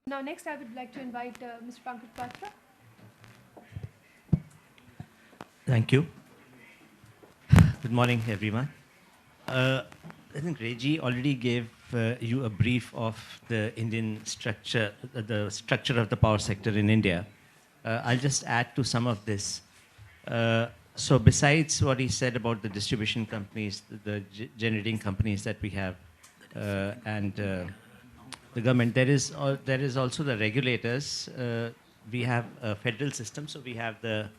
Now, next, I would like to invite Mr. Pankaj Batra. Thank you. Good morning, everyone. I think Reggie already gave you a brief of the Indian structure, the structure of the power sector in India. I'll just add to some of this. So besides what he said about the distribution companies, the generating companies that we have, and the government, there is also the regulators. We have a federal system, so we have the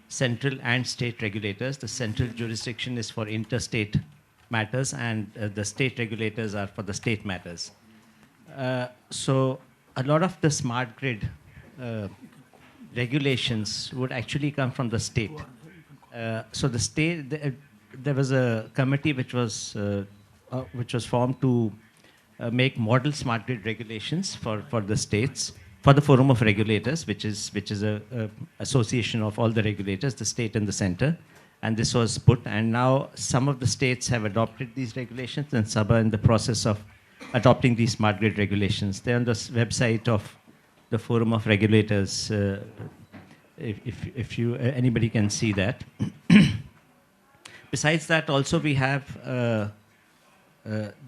central and state regulators. The central jurisdiction is for interstate matters, and the state regulators are for the state matters. So a lot of the smart grid regulations would actually come from the state. So the state, there was a committee which was formed to make model smart grid regulations for the states, for the forum of regulators, which is a association of all the regulators, the state and the center. And this was put, and now some of the states have adopted these regulations, and some are in the process of adopting these smart grid regulations. They're on the website of the forum of regulators. If you anybody can see that. Besides that, also we have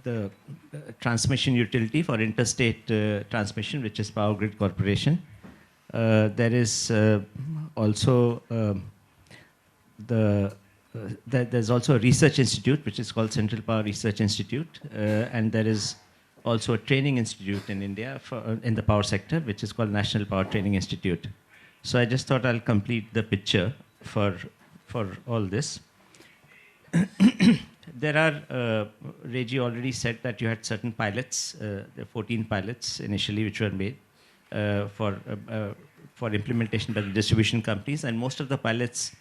the transmission utility for interstate transmission, which is Power Grid Corporation. There is also there's also a research institute which is called Central Power Research Institute, and there is also a training institute in India in the power sector, which is called National Power Training Institute. So I just thought I'll complete the picture for all this. There are, Reggie already said that you had certain pilots, there are 14 pilots initially which were made for implementation by the distribution companies, and most of the pilots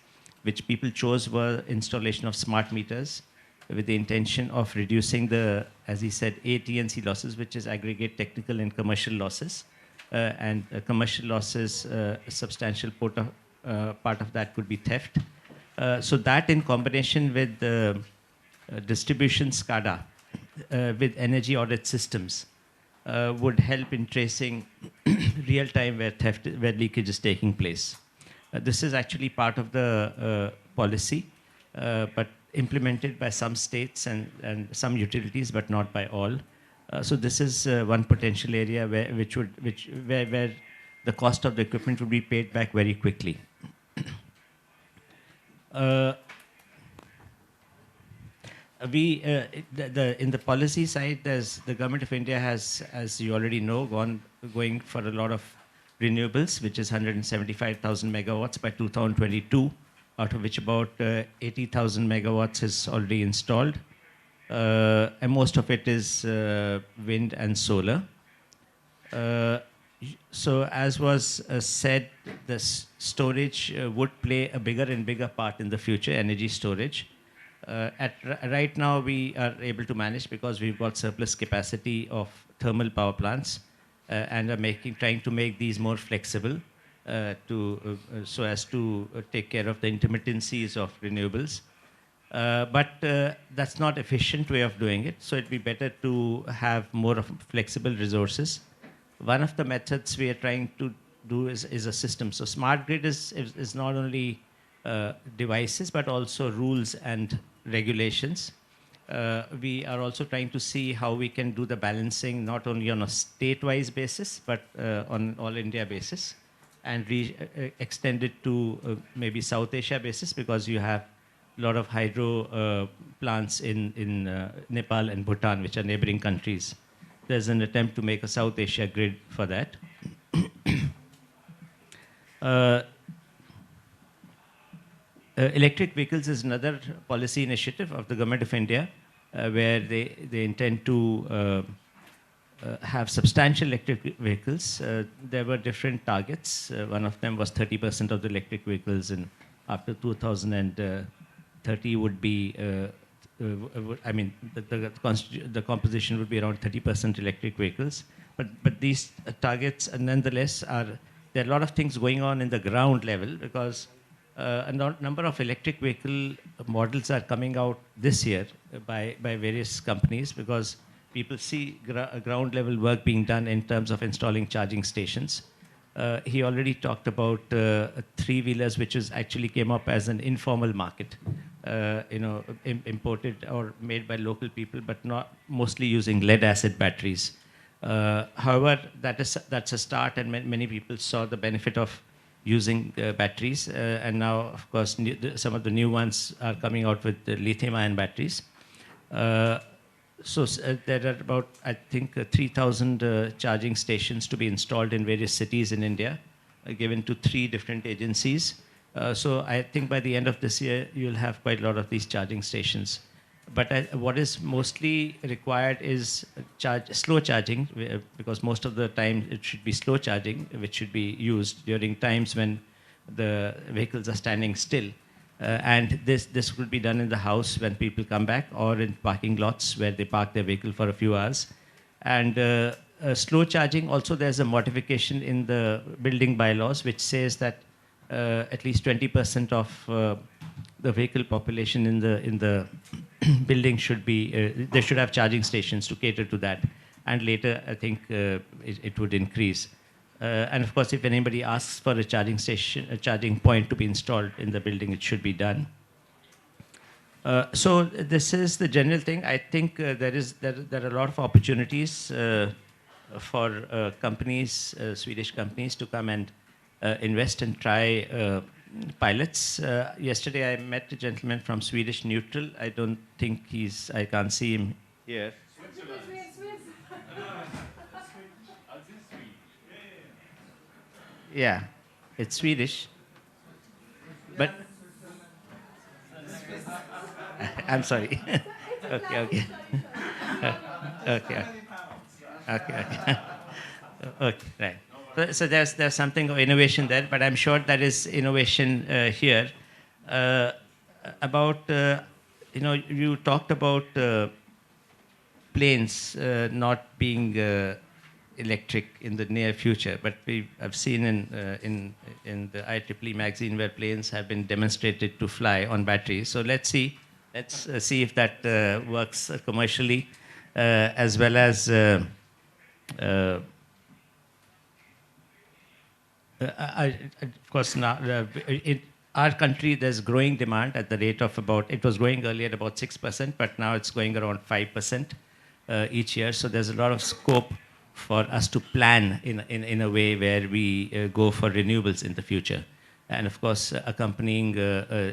which people chose were installation of smart meters with the intention of reducing the, as he said, AT&C losses, which is aggregate technical and commercial losses. And commercial losses, a substantial part of that could be theft. So that in combination with the distribution SCADA, with energy audit systems, would help in tracing real time where leakage is taking place. This is actually part of the policy, but implemented by some states and some utilities, but not by all. So this is one potential area where the cost of the equipment would be paid back very quickly. In the policy side, the government of India has, as you already know, going for a lot of renewables, which is 175,000 megawatts by 2022, out of which about 80,000 megawatts is already installed. And most of it is wind and solar. So as was said, the storage would play a bigger and bigger part in the future, energy storage. Right now, we are able to manage because we've got surplus capacity of thermal power plants and are trying to make these more flexible so as to take care of the intermittencies of renewables. But that's not efficient way of doing it. So it'd be better to have more of flexible resources. One of the methods we are trying to do is a system. So smart grid is not only devices, but also rules and regulations. We are also trying to see how we can do the balancing, not only on a state-wise basis, but on all India basis, and extend it to maybe South Asia basis, because you have a lot of hydro plants in Nepal and Bhutan, which are neighboring countries. There's an attempt to make a South Asia grid for that. Electric vehicles is another policy initiative of the Government of India, where they intend to have substantial electric vehicles. There were different targets. One of them was 30% of the electric vehicles after 2030 would be, I mean, the composition would be around 30% electric vehicles. But these targets, nonetheless, there are a lot of things going on in the ground level, because a number of electric vehicle models are coming out this year by various companies, because people see ground level work being done in terms of installing charging stations. He already talked about three-wheelers, which is actually came up as an informal market, imported or made by local people, but not mostly using lead-acid batteries. However, that's a start, and many people saw the benefit of using batteries, and now, of course, some of the new ones are coming out with the lithium-ion batteries. There are about, I think, 3,000 charging stations to be installed in various cities in India, given to 3 different agencies. So I think by the end of this year, you'll have quite a lot of these charging stations. But what is mostly required is slow charging, because most of the time it should be slow charging, which should be used during times when the vehicles are standing still. And this could be done in the house when people come back, or in parking lots where they park their vehicle for a few hours. And slow charging, also there's a modification in the building bylaws which says that at least 20% of the vehicle population in the building should be, they should have charging stations to cater to that. And later, I think it would increase. And of course, if anybody asks for a charging station, a charging point to be installed in the building, it should be done. So this is the general thing. I think there are a lot of opportunities for companies, Swedish companies, to come and invest and try pilots. Yesterday, I met a gentleman from Swedish Neutral. I don't think I can't see him here. Yeah, it's Swedish. But I'm sorry. Okay. Okay. Okay, right. So there's something of innovation there, but I'm sure there is innovation here. You talked about planes not being electric in the near future, but I've seen in the IEEE magazine where planes have been demonstrated to fly on batteries. So let's see if that works commercially, as well as of course now in our country there's growing demand at the rate of it was growing earlier at about 6%, but now it's going around 5% each year. So there's a lot of scope for us to plan in a way where we go for renewables in the future. And of course, accompanying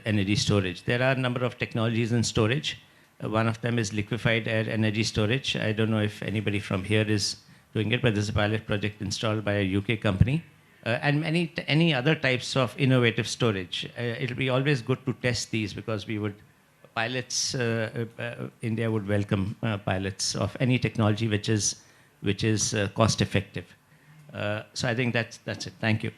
energy storage. There are a number of technologies in storage. One of them is liquefied air energy storage. I don't know if anybody from here is doing it, but there's a pilot project installed by a UK company. And any other types of innovative storage. It'll be always good to test these, because India would welcome pilots of any technology which is cost effective. So I think that's it. Thank you.